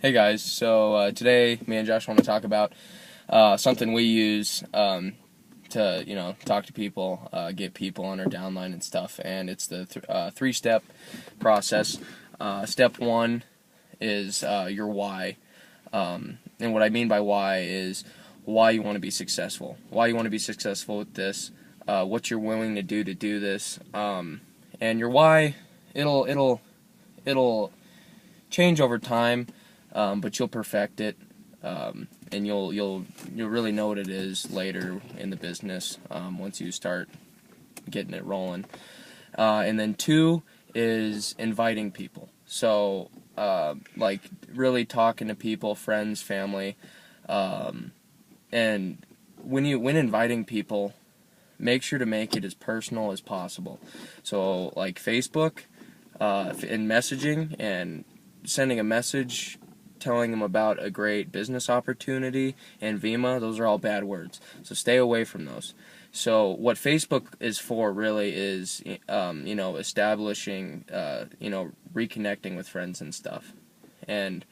Hey guys, so today me and Josh want to talk about something we use to talk to people, get people on our downline and stuff, and it's the three-step process. Step one is your why, and what I mean by why is why you want to be successful, why you want to be successful with this, what you're willing to do this, and your why. It'll change over time, but you'll perfect it, and you'll really know what it is later in the business, once you start getting it rolling. And then two is inviting people. So like really talking to people, friends, family, and when inviting people, make sure to make it as personal as possible. So like Facebook, in messaging and sending a message telling them about a great business opportunity, and Vemma, those are all bad words. So stay away from those. So what Facebook is for really is, establishing, reconnecting with friends and stuff. And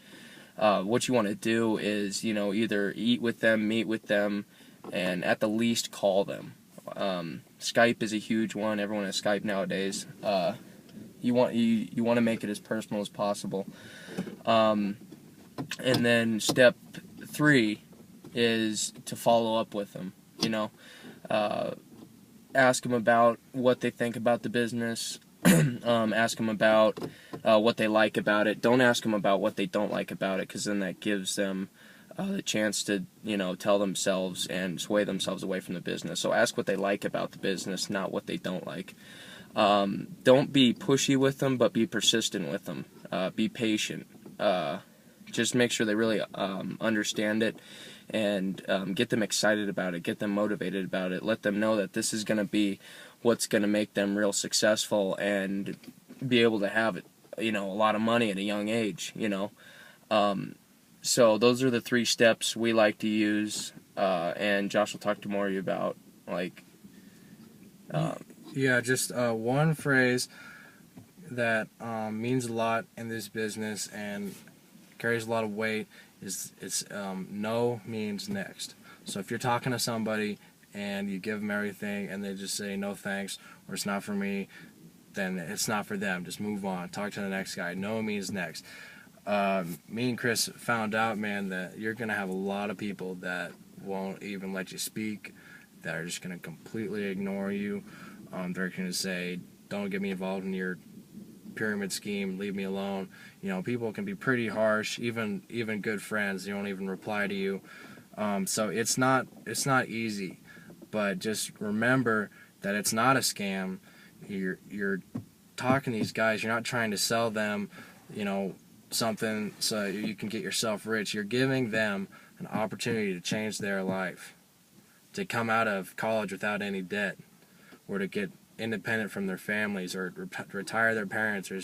what you want to do is, either eat with them, meet with them, and at the least call them. Skype is a huge one. Everyone has Skype nowadays. You want to make it as personal as possible. And then step three is to follow up with them. Ask them about what they think about the business. Ask them about what they like about it. Don't ask them about what they don't like about it, because then that gives them the chance to, tell themselves and sway themselves away from the business. So ask what they like about the business, not what they don't like. Don't be pushy with them, but be persistent with them. Be patient. Just make sure they really understand it, and get them excited about it, get them motivated about it, let them know that this is going to be what's going to make them real successful and be able to have, a lot of money at a young age, So those are the three steps we like to use, and Josh will talk to more of you about, Yeah, just one phrase that means a lot in this business and carries a lot of weight is no means next. So if you're talking to somebody and you give them everything and they just say no thanks or it's not for me, then it's not for them. Just move on. Talk to the next guy. No means next. Me and Chris found out, man, that you're going to have a lot of people that won't even let you speak, that are just going to completely ignore you. They're going to say, don't get me involved in your pyramid scheme, leave me alone. People can be pretty harsh, even good friends. They won't even reply to you. So it's not easy, but just remember that it's not a scam. You're talking to these guys. You're not trying to sell them, something so you can get yourself rich. You're giving them an opportunity to change their life, to come out of college without any debt, or to get independent from their families, or retire their parents, or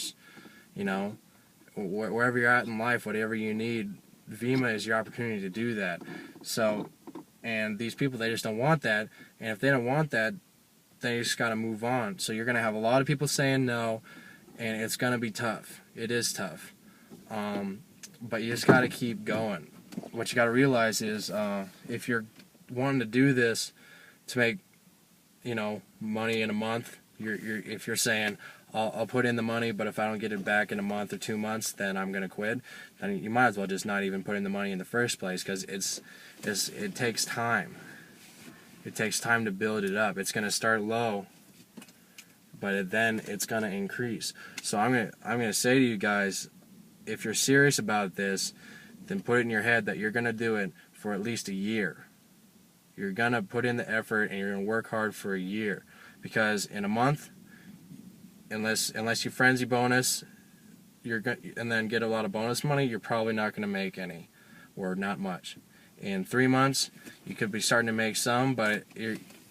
wherever you're at in life, whatever you need, Vemma is your opportunity to do that. So, and these people, they just don't want that, and if they don't want that, they just got to move on. So you're going to have a lot of people saying no, and it's going to be tough. It is tough, but you just got to keep going. What you got to realize is, if you're wanting to do this to make money in a month, if you're saying I'll put in the money, but if I don't get it back in a month or 2 months, then I'm gonna quit, then you might as well just not even put in the money in the first place, because it takes time. It takes time to build it up. It's gonna start low, but then it's gonna increase. So I'm gonna say to you guys, if you're serious about this, then put it in your head that you're gonna do it for at least a year. You're gonna put in the effort and you're gonna work hard for a year, because in a month, unless you frenzy bonus, and then get a lot of bonus money, you're probably not gonna make any, or not much. In 3 months, you could be starting to make some, but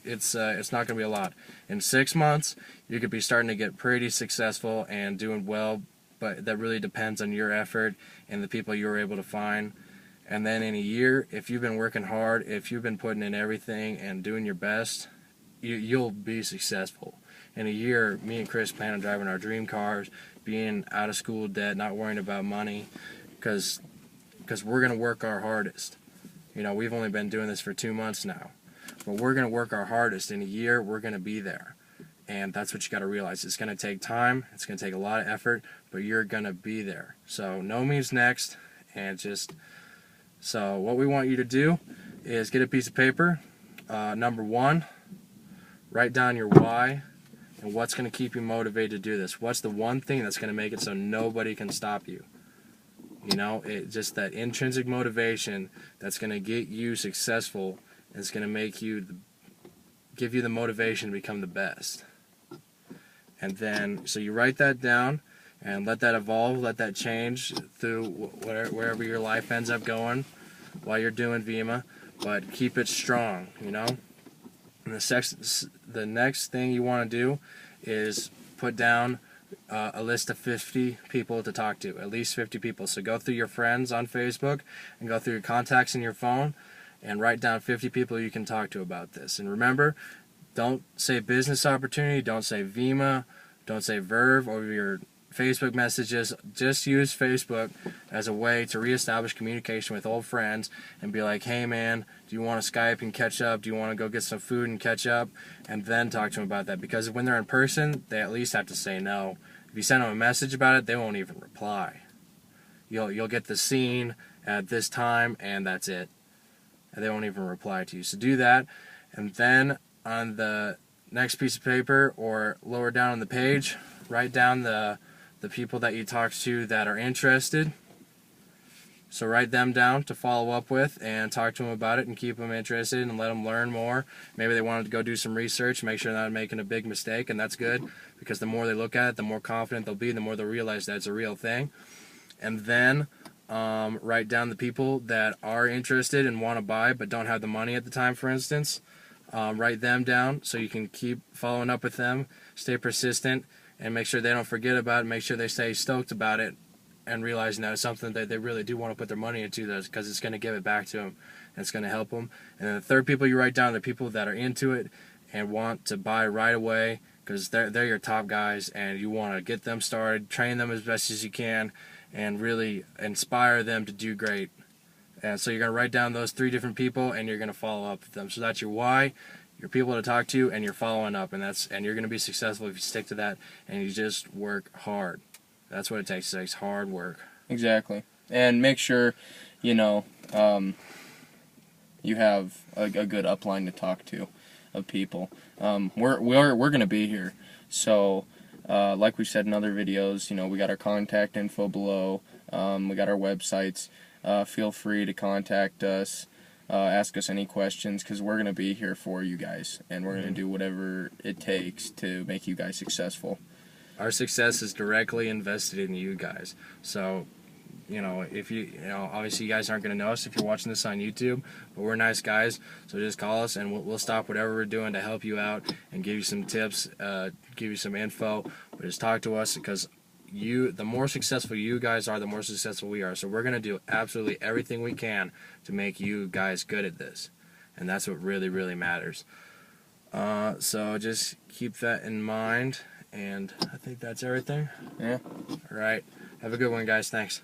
it's not gonna be a lot. In 6 months, you could be starting to get pretty successful and doing well, but that really depends on your effort and the people you were able to find. And then in a year, if you've been working hard, if you've been putting in everything and doing your best, you'll be successful. In a year, me and Chris plan on driving our dream cars, being out of school debt, not worrying about money, because because we're going to work our hardest. You know, we've only been doing this for 2 months now, but we're going to work our hardest. In a year, we're going to be there. And that's what you got to realize. It's going to take time. It's going to take a lot of effort, but you're going to be there. So no means next. And so what we want you to do is get a piece of paper. Number 1, write down your why and what's going to keep you motivated to do this. What's the one thing that's going to make it so nobody can stop you? You know, just that intrinsic motivation that's going to get you successful. It's going to make you, give you the motivation to become the best. And then, so you write that down and let that evolve, let that change through wherever your life ends up going while you're doing Vemma. But keep it strong, you know. And the next thing you want to do is put down a list of 50 people to talk to, at least 50 people. So go through your friends on Facebook and go through your contacts in your phone and write down 50 people you can talk to about this. And remember, don't say business opportunity, don't say Vemma, don't say Verve over your Facebook messages. Just use Facebook as a way to reestablish communication with old friends and be like, hey man, do you want to Skype and catch up? Do you want to go get some food and catch up? And then talk to them about that. Because when they're in person, they at least have to say no. If you send them a message about it, they won't even reply. You'll get the scene at this time and that's it. And they won't even reply to you. So do that. And then on the next piece of paper or lower down on the page, write down the people that you talk to that are interested. So write them down to follow up with and talk to them about it and keep them interested and let them learn more. Maybe they wanted to go do some research, make sure they're not making a big mistake, and that's good because the more they look at it, the more confident they'll be, the more they'll realize that it's a real thing. And then write down the people that are interested and want to buy but don't have the money at the time, for instance. Write them down so you can keep following up with them, stay persistent, and make sure they don't forget about it, make sure they stay stoked about it, and realizing that it's something that they really do want to put their money into because it's going to give it back to them, and it's going to help them. And then the third people you write down are the people that are into it and want to buy right away because they're your top guys, and you want to get them started, train them as best as you can, and really inspire them to do great. And so you're going to write down those 3 different people, and you're going to follow up with them. So that's your why, your people to talk to, and you're following up. And you're going to be successful if you stick to that, and you just work hard. That's what it takes. It takes hard work. Exactly. And make sure, you know, you have a good upline to talk to of people. We're going to be here. So, like we said in other videos, you know, we got our contact info below. We got our websites. Feel free to contact us, ask us any questions, because we're going to be here for you guys, and we're going to do whatever it takes to make you guys successful. Our success is directly invested in you guys. So, you know, obviously you guys aren't going to know us if you're watching this on YouTube, but we're nice guys, so just call us and we'll stop whatever we're doing to help you out and give you some tips, give you some info, but just talk to us because the more successful you guys are, the more successful we are. So we're going to do absolutely everything we can to make you guys good at this. And that's what really, really matters. So just keep that in mind. And I think that's everything. Yeah. All right. Have a good one, guys. Thanks.